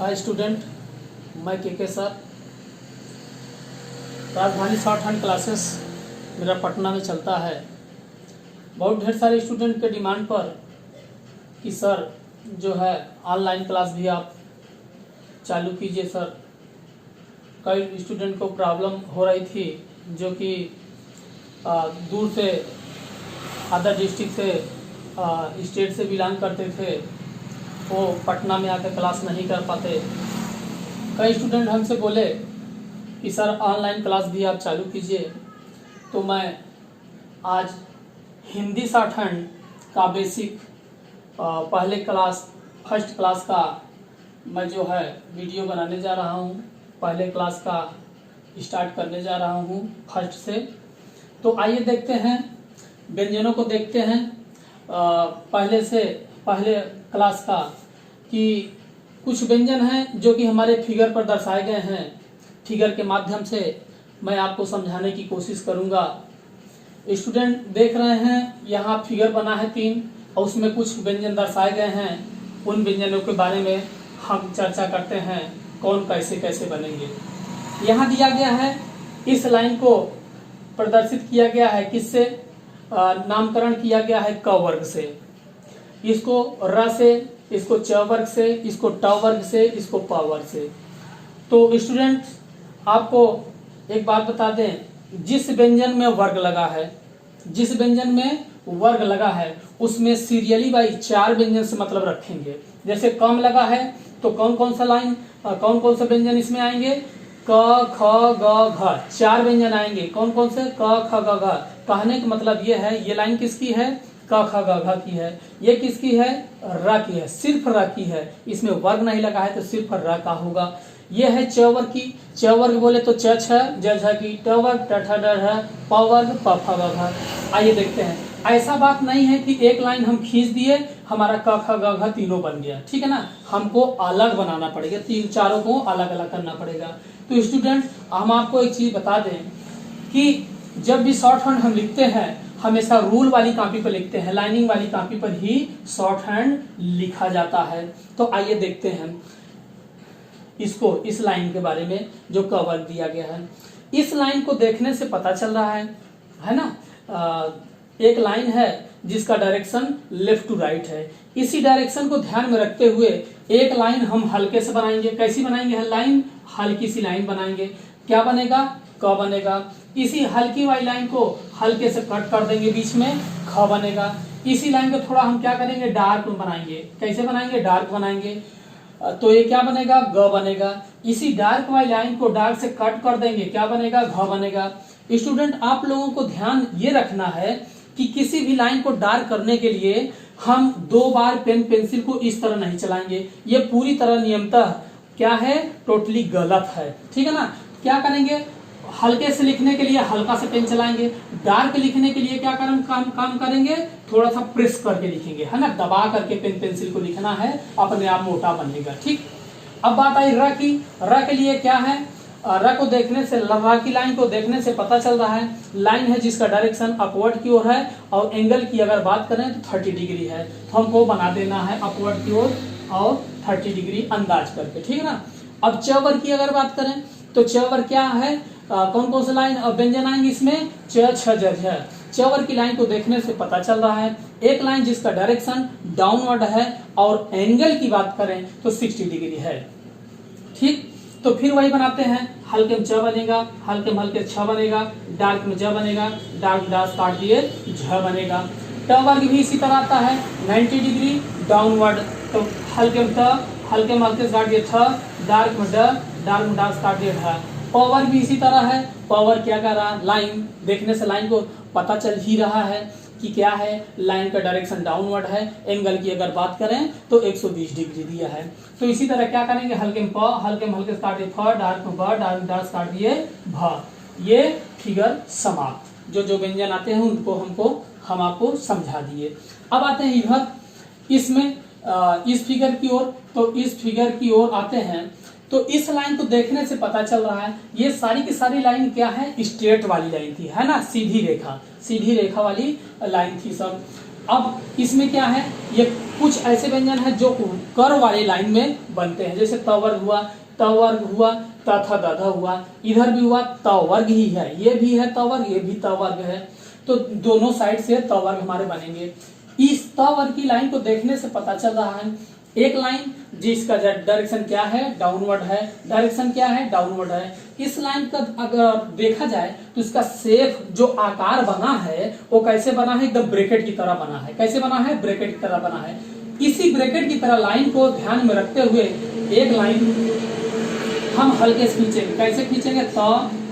Hi student, मैं के sir. राजधानी शॉर्ट हैंड क्लासेस मेरा पटना में चलता है। बहुत ढेर सारे स्टूडेंट के डिमांड पर कि सर जो है ऑनलाइन क्लास भी आप चालू कीजिए सर। कई स्टूडेंट को प्रॉब्लम हो रही थी जो कि दूर से अदर डिस्ट्रिक्ट से स्टेट से बिलोंग करते थे, वो पटना में आकर क्लास नहीं कर पाते। कई स्टूडेंट हमसे बोले कि सर ऑनलाइन क्लास भी आप चालू कीजिए। तो मैं आज हिंदी शॉर्ट हैंड का बेसिक पहले क्लास फर्स्ट क्लास का मैं जो है वीडियो बनाने जा रहा हूँ। पहले क्लास का स्टार्ट करने जा रहा हूँ फर्स्ट से। तो आइए देखते हैं, व्यंजनों को देखते हैं पहले क्लास का कि कुछ व्यंजन हैं जो कि हमारे फिगर पर दर्शाए गए हैं। फिगर के माध्यम से मैं आपको समझाने की कोशिश करूंगा। स्टूडेंट देख रहे हैं यहाँ फिगर बना है 3 और उसमें कुछ व्यंजन दर्शाए गए हैं। उन व्यंजनों के बारे में हम चर्चा करते हैं, कौन कैसे कैसे बनेंगे। यहाँ दिया गया है, इस लाइन को प्रदर्शित किया गया है किससे, नामकरण किया गया है क वर्ग से। इसको र से, इसको च वर्ग से, इसको ट वर्ग से, इसको प वर्ग से। तो स्टूडेंट आपको एक बात बता दें, जिस व्यंजन में वर्ग लगा है, जिस व्यंजन में वर्ग लगा है उसमें सीरियली बाई 4 व्यंजन से मतलब रखेंगे। जैसे कम लगा है तो कौन कौन सा लाइन, कौन कौन से व्यंजन इसमें आएंगे, क ख ग घ, 4 व्यंजन आएंगे। कौन कौन से, क ख ग घ। कहने का मतलब ये है, ये लाइन किसकी है, क ख ग घ की है। ये किसकी है, र की है, सिर्फ र की है। इसमें वर्ग नहीं लगा है तो सिर्फ र का होगा। ये है च वर्ग की। च वर्ग बोले तो च छ ज झ की, ट वर्ग ट ठ ड ढ, प वर्ग प फ ग घ। आइए देखते हैं, ऐसा बात नहीं है कि एक लाइन हम खींच दिए हमारा क ख ग घ तीनों बन गया, ठीक है ना। हमको अलग बनाना पड़ेगा, 3-4 को अलग अलग करना पड़ेगा। तो स्टूडेंट हम आपको एक चीज बता दें कि जब भी शॉर्ट हैंड हम लिखते हैं हमेशा रूल वाली कॉपी पर लिखते हैं, लाइनिंग वाली कॉपी पर ही शॉर्ट हैंड लिखा जाता है। तो आइए देखते हैं इसको, इस लाइन के बारे में जो कवर दिया गया है। इस लाइन को देखने से पता चल रहा है ना, एक लाइन है जिसका डायरेक्शन लेफ्ट टू राइट है। इसी डायरेक्शन को ध्यान में रखते हुए एक लाइन हम हल्के से बनाएंगे। कैसी बनाएंगे लाइन, हल्की सी लाइन बनाएंगे। क्या बनेगा, क बनेगा। इसी हल्की वाली लाइन को हल्के से कट कर देंगे, बीच में ख बनेगा। इसी लाइन को थोड़ा हम क्या करेंगे, डार्क बनाएंगे। कैसे बनाएंगे, डार्क बनाएंगे। तो ये क्या बनेगा, ग बनेगा। इसी डार्क वाली लाइन को डार्क से कट कर देंगे, क्या बनेगा, घ बनेगा। स्टूडेंट आप लोगों को ध्यान ये रखना है कि किसी भी लाइन को डार्क करने के लिए हम 2 बार पेन पेंसिल को इस तरह नहीं चलाएंगे। ये पूरी तरह नियमतः क्या है, टोटली गलत है, ठीक है ना। क्या करेंगे, हल्के से लिखने के लिए हल्का से पेन चलाएंगे, डार्क लिखने के लिए क्या काम करेंगे, थोड़ा सा प्रेस करके लिखेंगे, है ना। दबा करके पेन पेंसिल को लिखना है, अपने आप मोटा बनेगा, ठीक। अब बात आई र की। र के लिए क्या है, र को देखने से, र की लाइन को देखने से पता चल रहा है लाइन है जिसका डायरेक्शन अपवर्ड की ओर है और एंगल की अगर बात करें तो 30 डिग्री है। तो हमको बना देना है अपवर्ड की ओर और 30 डिग्री अंदाज करके, ठीक है ना। अब च वर्ग की अगर बात करें तो च वर्ग क्या है, कौन कौन सा लाइन और व्यंजन आएंगे इसमें, च छ ज झ। च वर्ग की लाइन को देखने से पता चल रहा है एक लाइन जिसका डायरेक्शन डाउनवर्ड है और एंगल की बात करें तो 60 डिग्री है, ठीक। तो फिर वही बनाते हैं, हल्के में च बनेगा, हल्के में हल्के छ बनेगा, डार्क में ज बनेगा, डार्क डार्क काट दिए झ बनेगा। ट वर्ग भी इसी तरह आता है 90 डिग्री डाउनवर्ड। तो हल्के में ट, हल्के में हल्के से काट दिए थ, डार्क में ड, डार्क में डार्क काट दिए ढ। पावर भी इसी तरह है। पावर क्या कर रहा, लाइन देखने से लाइन को पता चल ही रहा है कि क्या है, लाइन का डायरेक्शन डाउनवर्ड है। एंगल की अगर बात करें तो 120 डिग्री दिया है। तो इसी तरह क्या करेंगे, हल्के में प, हल्के में हल्के से काट दिए फ, डार्क में ब, डार्क में डार्क काट दिए भ। ये फिगर समाप्त। जो जो व्यंजन आते हैं उनको हम आपको समझा दिए। अब आते हैं इधर, इसमें इस फिगर की ओर। तो इस फिगर की ओर आते हैं तो इस लाइन को देखने से पता चल रहा है ये सारी की सारी लाइन क्या है, स्ट्रेट वाली लाइन थी, है ना, सीधी रेखा वाली लाइन थी सब। अब इसमें क्या है, ये कुछ ऐसे व्यंजन है जो कर वाली लाइन में बनते हैं, जैसे त वर्ग हुआ, त वर्ग हुआ, त थ द ध हुआ, इधर भी हुआ त वर्ग ही है, ये भी है त वर्ग, ये भी त वर्ग है, तो दोनों साइड से त वर्ग हमारे बनेंगे। इस त वर्ग की लाइन को देखने से पता चल रहा है, एक लाइन जिसका डायरेक्शन क्या है, डाउनवर्ड है, डायरेक्शन क्या है, डाउनवर्ड है। इस लाइन का अगर देखा जाए तो इसका शेप जो आकार बना है वो कैसे बना है, एकदम ब्रैकेट की तरह बना है। कैसे बना है, ब्रैकेट की तरह बना है। इसी ब्रैकेट की तरह लाइन को ध्यान में रखते हुए एक लाइन हम हल्के से खींचेंगे। कैसे खींचेंगे, त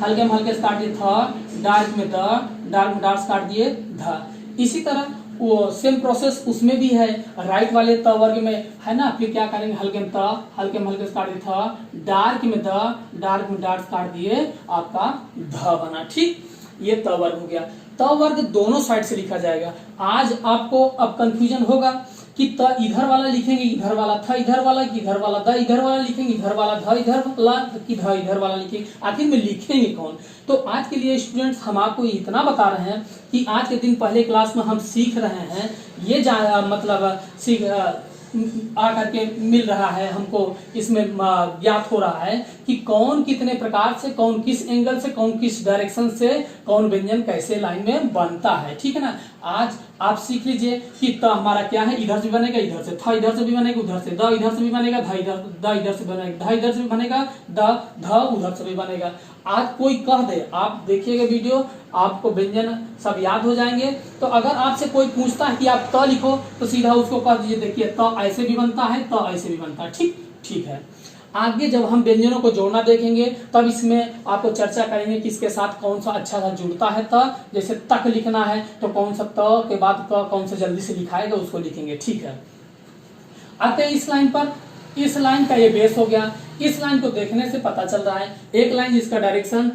हल्के में हल्के से काट दिए थ, डार्क में द, डार्क में डार्क काट दिए ध। इसी तरह वो सेम प्रोसेस उसमें भी है, राइट वाले त वर्ग में है ना। फिर क्या करेंगे, हल्के में त, हल्के में हल्के से काट दिए थ, डार्क में द, डार्क में डार्क काट दिए, आपका ध बना। ठीक, ये त वर्ग हो गया। त वर्ग दोनों साइड से लिखा जाएगा। आज आपको अब कंफ्यूजन होगा कि त इधर वाला लिखेंगे, इधर वाला थ इधर वाला, कि इधर वाला द इधर वाला लिखेंगे, इधर वाला ध इधर वाला, कि ध इधर वाला लिखेंगे, आखिर में लिखेंगे कौन। तो आज के लिए स्टूडेंट्स हम आपको इतना बता रहे हैं कि आज के दिन पहले क्लास में हम सीख रहे हैं, ये मतलब सीख आकर के मिल रहा है हमको, इसमें ज्ञात हो रहा है कि कौन कितने प्रकार से, कौन किस एंगल से, कौन किस डायरेक्शन से, कौन व्यंजन कैसे लाइन में बनता है। ठीक है ना। आज आप सीख लीजिए कि त हमारा क्या है, इधर से बनेगा, इधर से थ इधर से भी बनेगा, उधर से द इधर से भी बनेगा, ध इधर से बनेगा, ध इधर से भी बनेगा, ध उधर से भी बनेगा। आज कोई कह दे, आप देखिएगा वीडियो, आपको व्यंजन सब याद हो जाएंगे। तो अगर आपसे कोई पूछता है कि आप त लिखो, तो सीधा उसको कह दीजिए, देखिए त ऐसे भी बनता है, त ऐसे भी बनता है। ठीक, ठीक है। आगे जब हम व्यंजनों को जोड़ना देखेंगे तब इसमें आपको चर्चा करेंगे कि इसके साथ कौन सा अच्छा सा जुड़ता है। त जैसे तक लिखना है तो कौन सा त के बाद क कौन सा जल्दी से लिखाएगा उसको लिखेंगे। ठीक है। आते हैं इस लाइन पर। इस लाइन का ये बेस हो गया। इस लाइन को देखने से पता चल रहा है, एक लाइन जिसका डायरेक्शन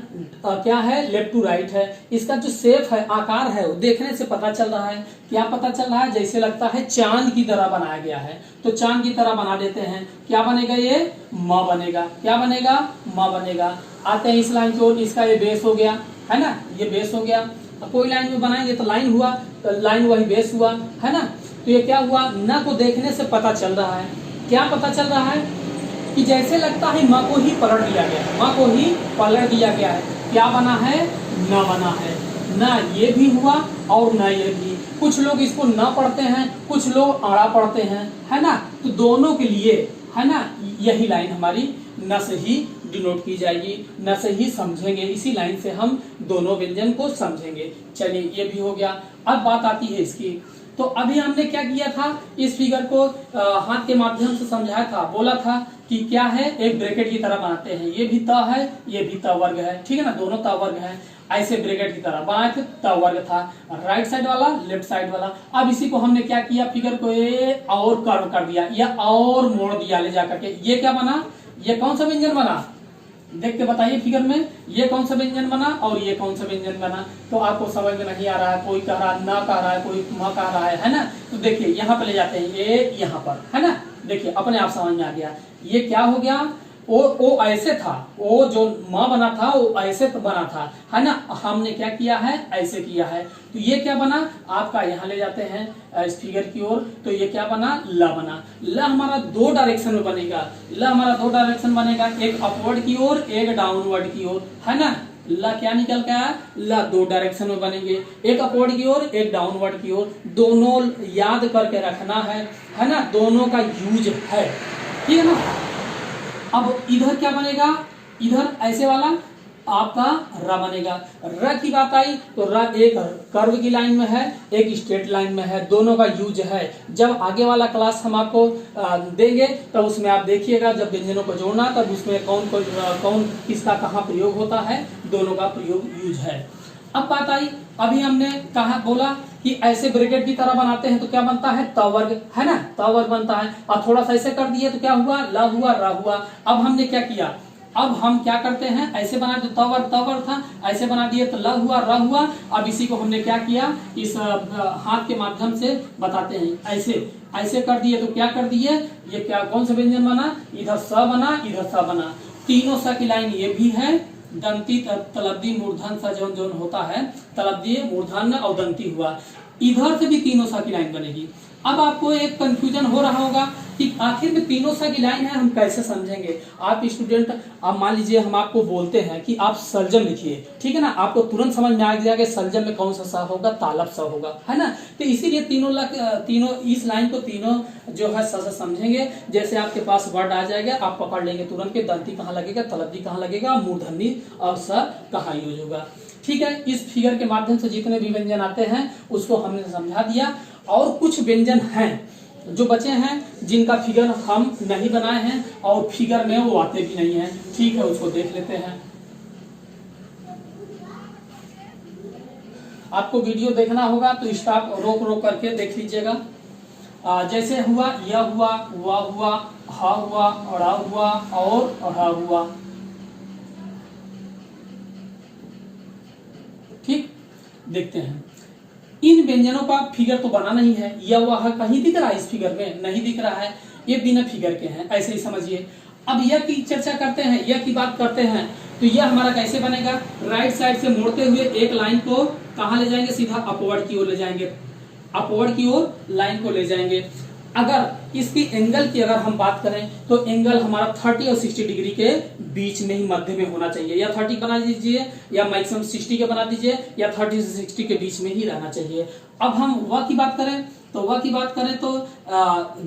क्या है, लेफ्ट टू राइट है। इसका जो शेप है, आकार है, वो देखने से पता चल रहा है। क्या पता चल रहा है, जैसे लगता है चांद की तरह बनाया गया है, तो चांद की तरह बना देते हैं। क्या बनेगा, ये म बनेगा। क्या बनेगा, म बनेगा। आते हैं इस लाइन की ओर। इसका ये बेस हो गया, है ना, ये बेस हो गया। कोई लाइन में बनाएंगे तो लाइन हुआ, तो लाइन वही बेस हुआ, है ना। तो ये क्या हुआ, न को देखने से पता चल रहा है। क्या पता चल रहा है कि जैसे लगता है माँ को ही पलट दिया गया है, माँ को ही पलट दिया गया है। क्या बना है, न बना है। ना ये भी हुआ और ना ये भी। कुछ लोग इसको न पढ़ते हैं, कुछ लोग आड़ा पढ़ते हैं, है ना। तो दोनों के लिए, है ना, यही लाइन हमारी न से ही डिनोट की जाएगी, न से ही समझेंगे। इसी लाइन से हम दोनों व्यंजन को समझेंगे। चलिए, ये भी हो गया। अब बात आती है इसकी। तो अभी हमने क्या किया था, इस फिगर को हाथ के माध्यम से समझाया था। बोला था कि क्या है, एक ब्रैकेट की तरह बनाते हैं। ये भी त है, ये भी त वर्ग है। ठीक है ना, दोनों त वर्ग है। ऐसे ब्रैकेट की तरह बनाए थे, त वर्ग था, राइट साइड वाला, लेफ्ट साइड वाला। अब इसी को हमने क्या किया, फिगर को ये और कर्व कर दिया, या और मोड़ दिया ले जाकर के। ये क्या बना, ये कौन सा व्यंजन बना, देख के बताइए फिगर में, ये कौन सा व्यंजन बना और ये कौन सा व्यंजन बना। तो आपको समझ में नहीं आ रहा है, कोई कह रहा है, ना कह रहा है, कोई म कह रहा है ना। तो देखिए यहाँ पे ले जाते हैं, ये यहाँ पर, है ना। देखिए अपने आप समझ में आ गया। ये क्या हो गया, वो ऐसे था, वो जो म बना था वो ऐसे तो बना था, है ना। हमने क्या किया है, ऐसे किया है। तो ये क्या बना, आपका यहाँ ले जाते हैं इस फिगर की ओर। तो ये क्या बना, ल बना। ल हमारा दो डायरेक्शन में बनेगा। ल हमारा दो डायरेक्शन बनेगा, एक अपवर्ड की ओर, एक डाउनवर्ड की ओर, है ना। ल क्या निकल के आया, ल दो डायरेक्शन में बनेंगे, एक अपवर्ड की ओर, एक डाउनवर्ड की ओर। दोनों याद करके रखना है ना, दोनों का यूज है। ठीक है ना। अब इधर क्या बनेगा, इधर ऐसे वाला आपका र बनेगा। र की बात आई तो र एक कर्व की लाइन में है, एक स्ट्रेट लाइन में है, दोनों का यूज है। जब आगे वाला क्लास हम आपको देंगे तब उसमें आप देखिएगा, जब व्यंजनों को जोड़ना तब उसमें कौन किसका कहाँ प्रयोग होता है, दोनों का प्रयोग यूज है। अब बात आई, अभी हमने कहा बोला कि ऐसे ब्रैकेट की तरह बनाते हैं तो क्या बनता है, त वर्ग, है ना, त वर्ग बनता है। और थोड़ा सा ऐसे कर दिए तो क्या हुआ, ल हुआ, र हुआ। अब हमने क्या किया, अब हम क्या करते हैं, ऐसे बनाए तो त वर्ग था, ऐसे बना दिए तो ल हुआ, र हुआ। अब इसी को हमने क्या किया, इस हाथ के माध्यम से बताते हैं। ऐसे कर दिए तो क्या कर दिए, ये क्या कौन सा व्यंजन बना, इधर स बना, इधर स बना। तीनों स की लाइन ये भी है, दंती तलब्दी मूर्धन सा जौन होता है, तलब्दी मूर्धन और दंती हुआ। इधर से भी तीनों सा की लाइन बनेगी। अब आपको एक कंफ्यूजन हो रहा होगा कि आखिर में तीनों सा की लाइन है, हम कैसे समझेंगे। आप स्टूडेंट, आप मान लीजिए हम आपको बोलते हैं कि आप सलजम लिखिए, ठीक है ना, आपको तुरंत समझ में आ जाएगा सलजम में कौन सा सा होगा, तालब सा होगा, है ना। तो इसीलिए तीनों इस लाइन को तीनों जो है सा समझेंगे। जैसे आपके पास वर्ड आ जाएगा, आप पकड़ लेंगे तुरंत के दंती कहाँ लगेगा, तलब्दी कहाँ लगेगा, मूर्धन्य और स कहाँ यूज होगा। ठीक है, इस फिगर के माध्यम से जितने भी व्यंजन आते हैं उसको हमने समझा दिया। और कुछ व्यंजन हैं जो बचे हैं जिनका फिगर हम नहीं बनाए हैं और फिगर में वो आते भी नहीं हैं। ठीक है, उसको देख लेते हैं। आपको वीडियो देखना होगा तो स्टॉप रोक रोक करके देख लीजिएगा। जैसे हुआ, यह हुआ, वह हुआ, हा हुआ, अड़ा हुआ और अढ़ा हुआ। ठीक, देखते हैं। इन व्यंजनों का फिगर तो बना नहीं है, या वह कहीं दिख रहा है, इस फिगर में नहीं दिख रहा है, ये बिना फिगर के हैं, ऐसे ही समझिए। अब यह की चर्चा करते हैं, यह की बात करते हैं, तो यह हमारा कैसे बनेगा। राइट साइड से मोड़ते हुए एक लाइन को कहाँ ले जाएंगे, सीधा अपवर्ड की ओर ले जाएंगे, अपवर्ड की ओर लाइन को ले जाएंगे। अगर इसकी एंगल की अगर हम बात करें तो एंगल हमारा 30 और 60 डिग्री के बीच में ही मध्य में होना चाहिए। या 30 बना दीजिए या मैक्सिमम 60 के बना दीजिए, या 30 से 60 के बीच में ही रहना चाहिए। अब हम वह की बात करें तो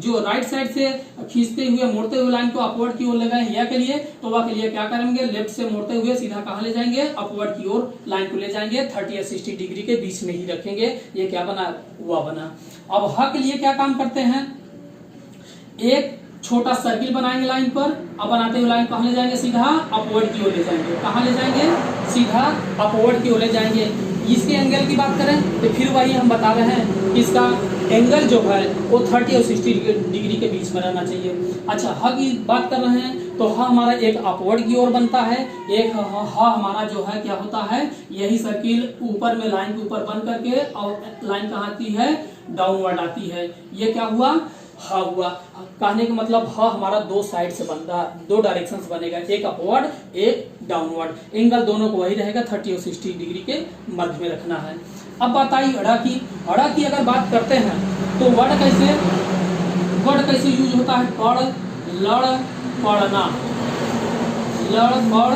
जो राइट साइड से खींचते हुए मोड़ते हुए लाइन को अपवर्ड की ओर ले गए, यह के लिए तो वह के लिए क्या करेंगे, लेफ्ट से मोड़ते हुए सीधा कहाँ ले जाएंगे, अपवर्ड की ओर लाइन को ले जाएंगे, 30 या 60 डिग्री के बीच में ही रखेंगे। ये क्या बना, वह बना। अब ह के लिए क्या काम करते हैं, एक छोटा सर्किल बनाएंगे लाइन पर। अब बनाते हुए लाइन कहाँ ले जाएंगे, सीधा अपवर्ड की ओर ले जाएंगे। कहाँ ले जाएंगे, सीधा अपवर्ड की ओर ले जाएंगे। इसके एंगल की बात करें तो फिर वही हम बता रहे हैं कि इसका एंगल जो है वो 30 और 60 डिग्री के बीच में रहना चाहिए। अच्छा, ह की बात कर रहे हैं तो ह हमारा एक अपवर्ड की ओर बनता है, एक ह हमारा जो है क्या होता है, यही सर्किल ऊपर में लाइन के ऊपर बन करके और लाइन कहाँ आती है, डाउनवर्ड आती है। ये क्या हुआ, हा हुआ। कहने का मतलब हा हमारा दो साइड से बनता, दो डायरेक्शन से बनेगा, एक अपवर्ड एक डाउनवर्ड। एंगल दोनों को वही रहेगा, 30 और 60 डिग्री के मध्य में रखना है। अब बताइए अड़ा की अगर बात करते हैं तो वर्ड कैसे यूज होता है, पढ़, लड़, पढ़ना, लड़ पढ़,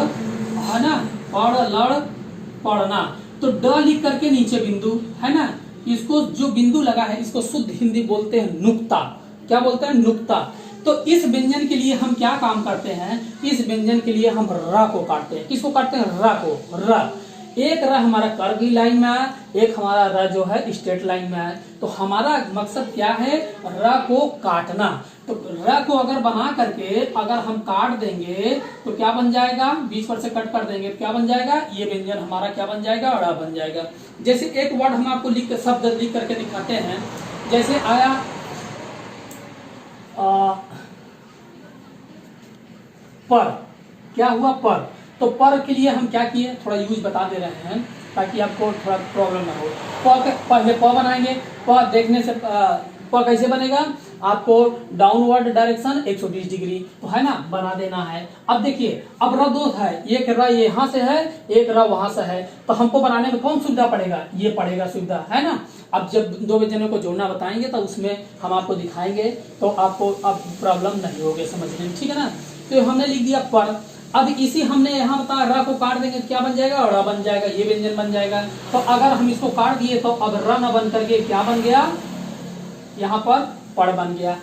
है ना, पढ़ लड़ पढ़ना। तो ड लिख करके नीचे बिंदु, है ना, इसको जो बिंदु लगा है इसको शुद्ध हिंदी बोलते हैं नुक्ता। क्या बोलते हैं, नुक्ता। तो इस व्यंजन के लिए हम क्या काम करते हैं, इस व्यंजन के लिए हम र को काटते हैं। किसको काटते हैं, र को। र, एक र हमारा कर्व की लाइन में है, एक हमारा र जो है स्ट्रेट लाइन में है। तो हमारा मकसद क्या है, र को काटना। तो र को अगर बना करके अगर हम काट देंगे तो क्या बन जाएगा, बीच पर से कट कर देंगे तो क्या बन जाएगा, ये व्यंजन हमारा क्या बन जाएगा, अड़ा बन जाएगा। जैसे एक वर्ड हम आपको शब्द लिख करके दिखाते हैं। जैसे आया पर, क्या हुआ, पर। तो पर के लिए हम क्या किए, थोड़ा यूज बता दे रहे हैं ताकि आपको थोड़ा प्रॉब्लम ना हो। पहले प बनाएंगे, प देखने से प कैसे बनेगा, आपको डाउनवर्ड डायरेक्शन 120 डिग्री, तो है ना, बना देना है। अब देखिए, अब र दो है, एक र यहाँ से है, एक र वहां से है, तो हमको बनाने में कौन सुविधा पड़ेगा, ये पड़ेगा सुविधा, है ना। अब जब दो व्यंजनों को जोड़ना बताएंगे तो उसमें हम आपको दिखाएंगे, तो आपको अब प्रॉब्लम नहीं होगी समझने में, ठीक है ना। तो हमने लिख दिया पर। अब इसी हमने यहाँ बता र को काट देंगे तो क्या बन जाएगा, अड़ा बन जाएगा, ये व्यंजन बन जाएगा। तो अगर हम इसको काट दिए तो अब र न बन करके क्या बन गया, यहाँ पर पड़ बन गया।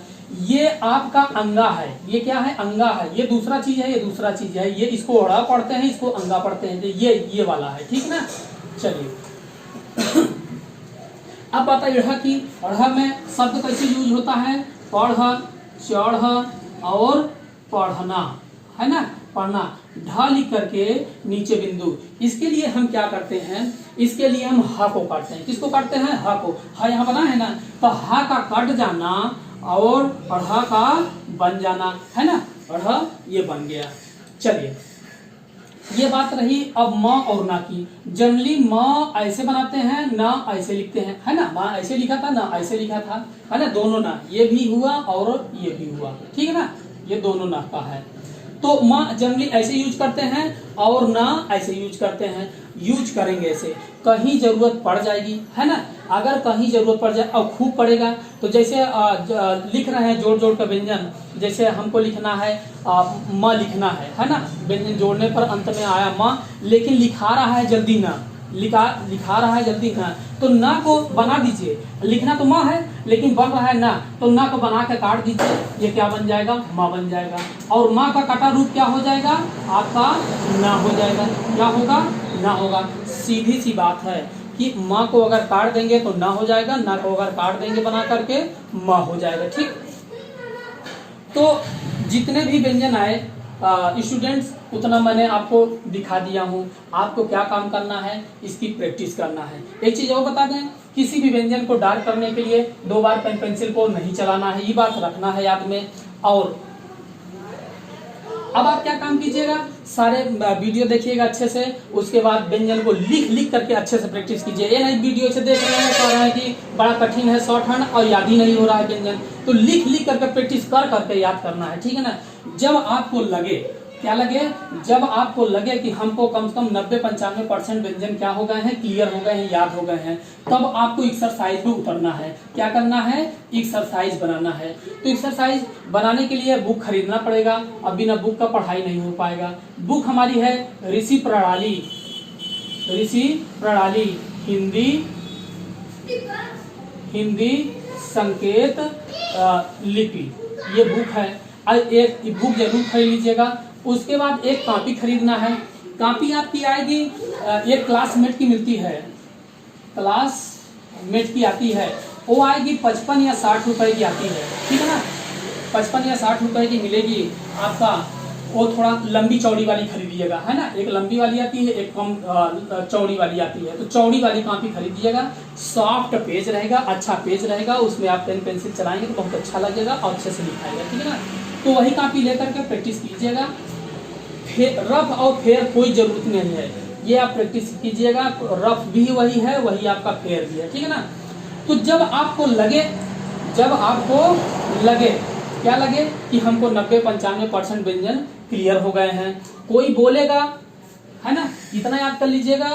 ये आपका अंगा है, ये क्या है, अंगा है। ये दूसरा चीज है, ये दूसरा चीज है। ये इसको अड़ा पढ़ते हैं, इसको अंगा पढ़ते हैं। तो ये वाला है, ठीक ना। चलिए अब बताइए अढ़ा की। अढ़ा में शब्द कैसे यूज होता है, पढ़, चढ़ और पढ़ना, है ना, पढ़ना। ढा लिख करके नीचे बिंदु। इसके लिए हम क्या करते हैं, इसके लिए हम हा को काटते हैं। किसको काटते हैं, हा को। हा यहाँ बना है ना, तो हा का कट जाना और अढ़ा का बन जाना, है ना, अढ़ा ये बन गया। चलिए ये बात रही अब म और ना की। जनरली म ऐसे बनाते हैं, ना ऐसे लिखते हैं, है ना। माँ ऐसे लिखा था, ना ऐसे लिखा था, है ना, दोनों ना, ये भी हुआ और ये भी हुआ, ठीक है ना, ये दोनों ना का है। तो माँ जनरली ऐसे यूज करते हैं और ना ऐसे यूज करते हैं। यूज करेंगे ऐसे, कहीं जरूरत पड़ जाएगी, है ना, अगर कहीं जरूरत पड़ जाए और खूब पड़ेगा तो जैसे लिख रहे हैं जोड़ जोड़ का व्यंजन, जैसे हमको लिखना है म लिखना है ना, व्यंजन जोड़ने पर अंत में आया म, लेकिन लिखा रहा है जल्दी ना, लिखा रहा है जल्दी ना, तो ना को बना दीजिए। लिखना तो माँ है लेकिन बन रहा है ना, तो ना को बना के काट दीजिए, ये क्या बन जाएगा, माँ बन जाएगा। और माँ का कटा रूप क्या हो जाएगा, आपका ना हो जाएगा। क्या होगा, ना होगा। सीधी सी बात है कि माँ को अगर काट देंगे तो ना हो जाएगा, ना को अगर काट देंगे बना करके माँ हो जाएगा। ठीक, तो जितने भी व्यंजन आए स्टूडेंट्स उतना मैंने आपको दिखा दिया हूँ। आपको क्या काम करना है, इसकी प्रैक्टिस करना है। एक चीज और बता दें, किसी भी व्यंजन को डार्क करने के लिए 2 बार पेन पेंसिल को नहीं चलाना है, ये बात रखना है याद में। और अब आप क्या काम कीजिएगा, सारे वीडियो देखिएगा अच्छे से, उसके बाद व्यंजन को लिख लिख करके अच्छे से प्रैक्टिस कीजिए। ये नहीं वीडियो से देख रहे हैं कह रहे हैं कि बड़ा कठिन है शॉर्ट हैंड और याद ही नहीं हो रहा है व्यंजन, तो लिख लिख करके प्रैक्टिस कर करके याद करना है। ठीक है ना। जब आपको लगे, क्या लगे, जब आपको लगे कि हमको कम से कम 90-95% व्यंजन क्या हो गए हैं, क्लियर हो गए हैं, याद हो गए हैं, तब आपको एक्सरसाइज पे उतरना है। क्या करना है, एक्सरसाइज बनाना है। तो एक्सरसाइज बनाने के लिए बुक खरीदना पड़ेगा, अब बिना बुक का पढ़ाई नहीं हो पाएगा। बुक हमारी है ऋषि प्रणाली, ऋषि प्रणाली हिंदी संकेत लिपि, ये बुक है। एक बुक जरूर खरीद लीजिएगा। उसके बाद एक कॉपी खरीदना है। कॉपी आपकी आएगी, एक क्लासमेट की मिलती है, क्लासमेट की आती है, वो आएगी 55 या 60 रुपए की आती है। ठीक है ना, 55 या 60 रुपए की मिलेगी आपका। वो थोड़ा लंबी चौड़ी वाली खरीदिएगा, है ना, एक लंबी वाली आती है, एक कम चौड़ी वाली आती है। तो चौड़ी वाली कॉपी खरीदिएगा, सॉफ्ट पेज रहेगा, अच्छा पेज रहेगा, उसमें आप पेन पेंसिल चलाएंगे तो बहुत अच्छा लगेगा और अच्छे से लिखाएगा। ठीक है ना, तो वही कॉपी लेकर के प्रैक्टिस कीजिएगा। रफ और फेयर कोई जरूरत नहीं है, ये आप प्रैक्टिस कीजिएगा। रफ भी वही है, वही आपका फेयर भी है। ठीक है ना। तो जब आपको लगे क्या लगे कि हमको 90-95% व्यंजन क्लियर हो गए हैं, कोई बोलेगा, है ना, इतना याद कर लीजिएगा,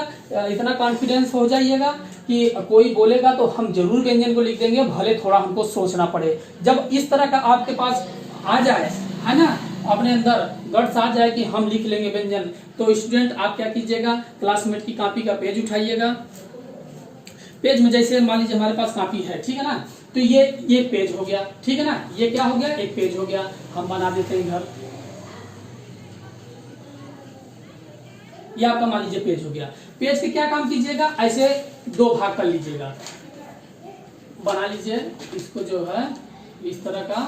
इतना कॉन्फिडेंस हो जाइएगा कि कोई बोलेगा तो हम जरूर व्यंजन को लिख देंगे, भले थोड़ा हमको सोचना पड़े। जब इस तरह का आपके पास आ जाए, है ना, अपने अंदर गट्स आ जाए कि हम लिख लेंगे व्यंजन, तो स्टूडेंट आप क्या कीजिएगा, क्लासमेट की कॉपी का पेज उठाइएगा। पेज में जैसे मान लीजिए हमारे पास कॉपी है, ठीक है ना, तो ये पेज हो गया। ठीक है ना, ये क्या हो गया, एक पेज हो गया। हम बना देते हैं इधर, ये आपका मान लीजिए पेज हो गया। पेज के क्या काम कीजिएगा, ऐसे 2 भाग कर लीजिएगा, बना लीजिए इसको, जो है इस तरह का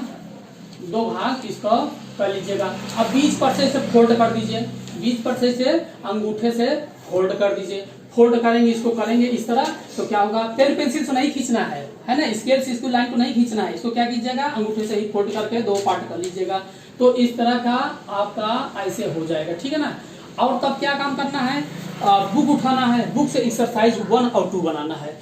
2 भाग इसको कर लीजिएगा। अब बीच पर से इसे फोल्ड कर दीजिए, बीच पर से इसे अंगूठे से फोल्ड कर दीजिए। फोल्ड करेंगे, इसको करेंगे इस तरह, तो क्या होगा, पेन पेंसिल से नहीं खींचना है ना, स्केल से इसको लाइन को नहीं खींचना है, इसको क्या कीजिएगा, अंगूठे से ही फोल्ड करके 2 पार्ट कर लीजिएगा। तो इस तरह का आपका ऐसे हो जाएगा। ठीक है ना। और तब क्या काम करना है, बुक उठाना है, बुक से एक्सरसाइज 1 और 2 बनाना है।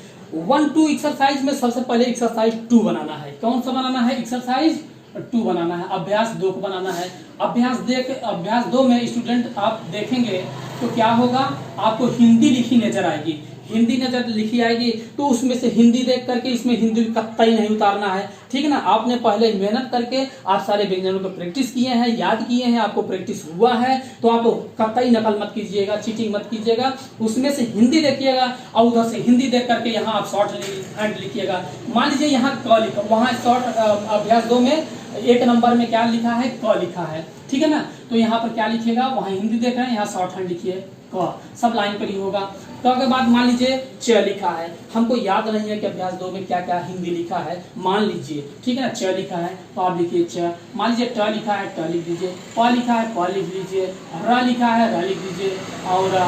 1-2 एक्सरसाइज में सबसे पहले एक्सरसाइज 2 बनाना है। कौन सा बनाना है, एक्सरसाइज 2 बनाना है। अभ्यास 2 को बनाना है। अभ्यास 2 में स्टूडेंट आप देखेंगे तो क्या होगा, आपको हिंदी लिखी नजर आएगी, हिंदी नजर लिखी आएगी, तो उसमें से हिंदी देख करके इसमें हिंदी कतई नहीं उतारना है। ठीक है ना, आपने पहले मेहनत करके आप सारे व्यंजनों को प्रैक्टिस किए हैं, याद किए हैं, आपको प्रैक्टिस हुआ है, तो आप कतई नकल मत कीजिएगा, चीटिंग मत कीजिएगा, उसमें से हिंदी देखिएगा और उधर से हिंदी देख करके यहाँ आप शॉर्ट हैंड लिखिएगा। मान लीजिए यहाँ क लिखा, वहाँ शॉर्ट अभ्यास 2 में 1 नंबर में क्या लिखा है, क लिखा है। ठीक है ना, तो यहाँ पर क्या लिखिएगा, वहाँ हिंदी देख रहे हैं, यहाँ शॉर्ट हैंड लिखिए, क, सब लाइन पर ही होगा। तो के बाद मान लीजिए च लिखा है, हमको याद नहीं है कि अभ्यास 2 में क्या क्या हिंदी लिखा है, मान लीजिए, ठीक है ना, च लिखा है तो आप लिखिए च। मान लीजिए ट लिखा है, ट लिख दीजिए, प लिखा है, प लिख लीजिए, र लिखा है, र लिख दीजिए, और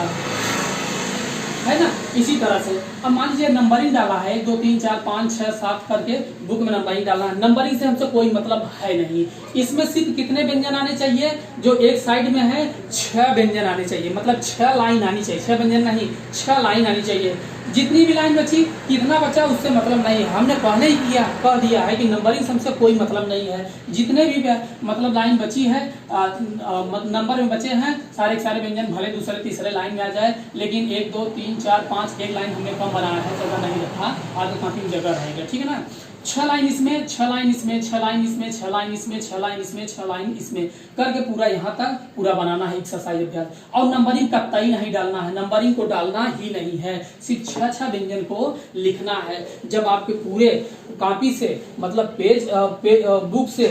है ना, इसी तरह से। अब मान लीजिए नंबरिंग डाला है 1 2 3 4 5 6 7 करके बुक में नंबरिंग डालना है। नंबरिंग से हमसे कोई मतलब है नहीं, इसमें सिर्फ कितने व्यंजन आने चाहिए, जो एक साइड में है 6 व्यंजन आने चाहिए, मतलब 6 लाइन आनी चाहिए, 6 व्यंजन नहीं 6 लाइन आनी चाहिए। जितनी भी लाइन बची, कितना बचा उससे मतलब नहीं है, हमने पहले ही कह दिया है कि नंबरिंग सम से कोई मतलब नहीं है। जितने भी मतलब लाइन बची है, नंबर में बचे हैं, सारे के सारे व्यंजन भले दूसरे तीसरे लाइन में आ जाए, लेकिन 1 2 3 4 5 एक लाइन हमने कम बनाया है, जगह नहीं रखा, आगे काफी जगह रहेगा, ठीक है ना। 6 लाइन इसमें, 6 लाइन इसमें, 6 लाइन इसमें, 6 लाइन इसमें, 6 लाइन इसमें, 6 लाइन इसमें करके पूरा यहाँ तक पूरा बनाना है एक्सरसाइज अभ्यास। और नंबरिंग कतई नहीं डालना है, नंबरिंग को डालना ही नहीं है, सिर्फ 6 व्यंजन को लिखना है। जब आपके पूरे कॉपी से मतलब बुक से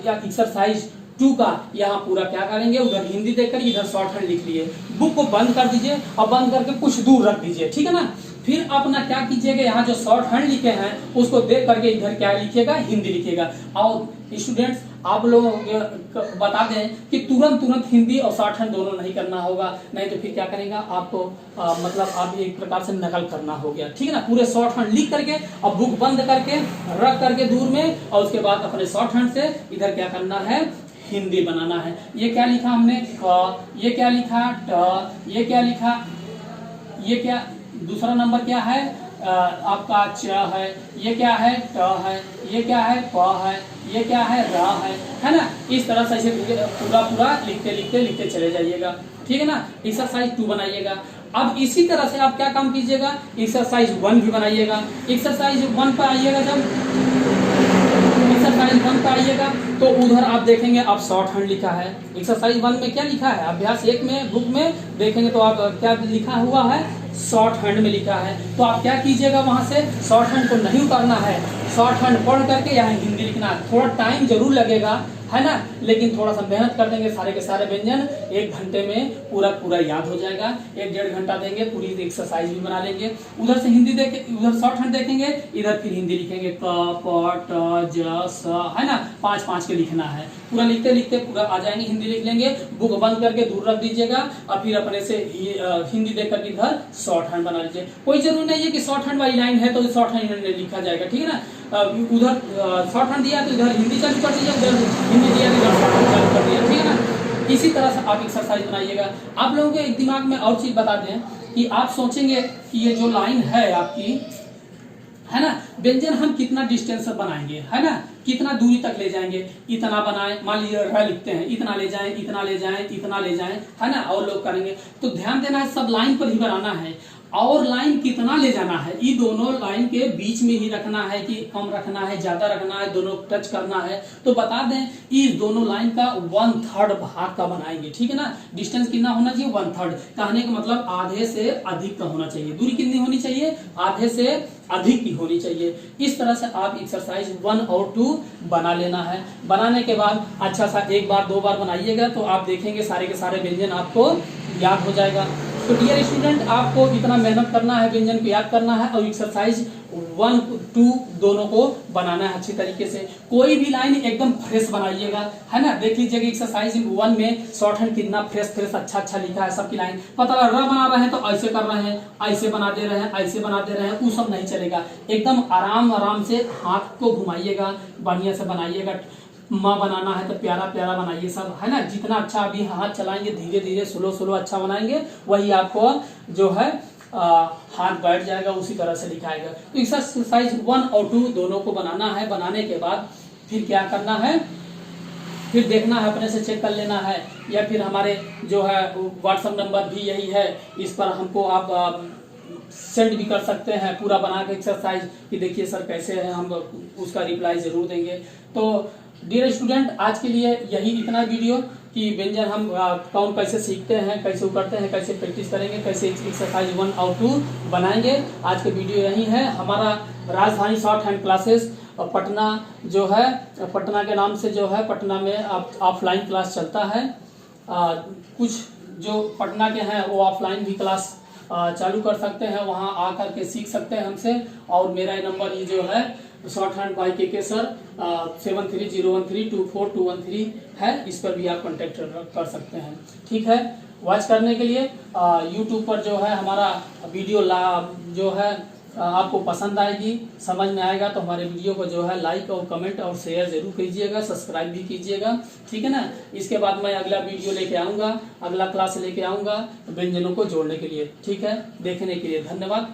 या एक्सरसाइज 2 का यहाँ पूरा क्या करेंगे, उधर हिंदी देखकर इधर शॉर्ट हैंड लिख लिए, बुक को बंद कर दीजिए और बंद करके कुछ दूर रख दीजिए, ठीक है ना। फिर अपना क्या कीजिएगा, यहाँ जो शॉर्ट हैंड लिखे हैं उसको देख करके इधर क्या लिखिएगा, हिंदी लिखिएगा। और स्टूडेंट्स आप लोगों को बता दें कि तुरंत हिंदी और शॉर्ट हैंड दोनों नहीं करना होगा, नहीं तो फिर क्या करेगा आपको मतलब आप एक प्रकार से नकल करना हो गया, ठीक है ना। पूरे शॉर्ट हैंड लिख करके और बुक बंद करके रख करके दूर में, और उसके बाद अपने शॉर्ट हैंड से इधर क्या करना है, हिंदी बनाना है। ये क्या लिखा हमने, ये क्या लिखा, ये क्या लिखा, ये क्या दूसरा नंबर क्या है आपका च है, ये क्या है ट है, ये क्या है प है, ये क्या है र है ना। इस तरह से इसे पूरा लिखते चले जाइएगा, ठीक है ना। एक्सरसाइज 2 बनाइएगा। अब इसी तरह से आप क्या काम कीजिएगा, एक्सरसाइज 1 भी बनाइएगा। एक्सरसाइज 1 पर आइएगा, जब एक्सरसाइज 1 पर आइएगा तो उधर आप देखेंगे आप शॉर्ट हैंड लिखा है। एक्सरसाइज 1 में क्या लिखा है, अभ्यास 1 में बुक में देखेंगे तो आप क्या लिखा हुआ है, शॉर्ट हैंड में लिखा है। तो आप क्या कीजिएगा, वहां से शॉर्ट हैंड को नहीं उतारना है, शॉर्ट हैंड पढ़ करके यहाँ हिंदी लिखना है। थोड़ा टाइम जरूर लगेगा, है ना, लेकिन थोड़ा सा मेहनत कर देंगे, सारे के सारे व्यंजन 1 घंटे में पूरा याद हो जाएगा। 1-1.5 घंटा देंगे, पूरी एक्सरसाइज भी बना लेंगे। उधर से हिंदी देखे, उधर शॉर्ट हैंड देखेंगे, इधर फिर हिंदी लिखेंगे, क प ट ज स, है ना, 5-5 के लिखना है। पूरा लिखते पूरा आ जाएंगे, हिंदी लिख लेंगे, बुक बंद करके दूर रख दीजिएगा और फिर अपने से हिंदी देख करके इधर शॉर्ट हैंड बना लीजिए। कोई जरूरी नहीं है कि शॉर्ट हैंड वाली लाइन है तो शॉर्ट हैंड में लिखा जाएगा, ठीक है ना। उधर शॉर्ट हैंड दिया तो इधर हिंदी चालू कर दीजिए, उधर हिंदी दिया तो इधर शॉर्ट हैंड चालू कर दिया, ठीक है ना। इसी तरह से आप एक्सरसाइज बनाइएगा। आप लोगों के एक दिमाग में और चीज बता दें कि आप सोचेंगे कि ये जो लाइन है आपकी, है ना, व्यंजन हम कितना डिस्टेंस बनाएंगे, है ना, कितना दूरी तक ले जाएंगे, इतना बनाए, मान लीजिए र लिखते हैं, इतना ले जाएं, इतना ले जाएं, इतना ले जाएं, है ना, और लोग करेंगे तो ध्यान देना है, सब लाइन पर ही बनाना है। और लाइन कितना ले जाना है, ये दोनों लाइन के बीच में ही रखना है कि कम रखना है, ज्यादा रखना है, दोनों टच करना है। तो बता दें इस दोनों लाइन का 1/3 भाग का बनाएंगे, ठीक है ना। डिस्टेंस कितना होना चाहिए, 1/3, कहने का मतलब आधे से अधिक का होना चाहिए। दूरी कितनी होनी चाहिए, आधे से अधिक की होनी चाहिए। इस तरह से आप एक्सरसाइज 1 और 2 बना लेना है। बनाने के बाद अच्छा सा 1 बार 2 बार बनाइएगा तो आप देखेंगे सारे के सारे व्यंजन आपको याद हो जाएगा। तो डियर स्टूडेंट, आपको इतना मेहनत करना है, व्यंजन को याद करना है और एक्सरसाइज 1 2 दोनों को बनाना है अच्छी तरीके से। कोई भी लाइन एकदम फ्रेश बनाइएगा, है ना। देख लीजिएगा एक्सरसाइज 1 में शॉर्ट हैंड कितना फ्रेश अच्छा लिखा है, सबकी लाइन पता लग रहा, बना रहे हैं तो ऐसे कर रहे हैं, ऐसे बना दे रहे हैं, ऐसे बना दे रहे हैं, वो सब नहीं चलेगा। एकदम आराम से हाथ को घुमाइएगा, बढ़िया से बनाइएगा। माँ बनाना है तो प्यारा बनाइए सब, है ना। जितना अच्छा अभी हाथ चलाएंगे, धीरे स्लो अच्छा बनाएंगे, वही आपको जो है हाथ बैठ जाएगा, उसी तरह से लिखाएगा। तो एक्सरसाइज 1 और 2 दोनों को बनाना है। बनाने के बाद फिर क्या करना है, फिर देखना है, अपने से चेक कर लेना है, या फिर हमारे जो है व्हाट्सएप नंबर भी यही है, इस पर हमको आप सेंड भी कर सकते हैं पूरा बना के एक्सरसाइज कि देखिए सर कैसे है, हम उसका रिप्लाई जरूर देंगे। तो डियर स्टूडेंट, आज के लिए यही इतना वीडियो कि व्यंजन हम कौन कैसे सीखते हैं, कैसे करते हैं, कैसे प्रैक्टिस करेंगे, कैसे एक्सरसाइज 1 और 2 बनाएंगे। आज के वीडियो यही है। हमारा राजधानी शॉर्ट हैंड क्लासेस पटना जो है, पटना के नाम से जो है, पटना में ऑफलाइन क्लास चलता है। कुछ जो पटना के हैं वो ऑफलाइन भी क्लास चालू कर सकते हैं, वहाँ आकर के सीख सकते हैं हमसे। और मेरा नंबर ये जो है शॉर्ट हैंड बाय के सर 7301324213 है, इस पर भी आप कांटेक्ट कर सकते हैं, ठीक है। वॉच करने के लिए यूट्यूब पर जो है हमारा वीडियो जो है आपको पसंद आएगी, समझ में आएगा तो हमारे वीडियो को जो है लाइक और कमेंट और शेयर जरूर कीजिएगा, सब्सक्राइब भी कीजिएगा, ठीक है ना। इसके बाद मैं अगला वीडियो लेके आऊँगा, अगला क्लास लेके आऊँगा व्यंजनों को जोड़ने के लिए, ठीक है। देखने के लिए धन्यवाद।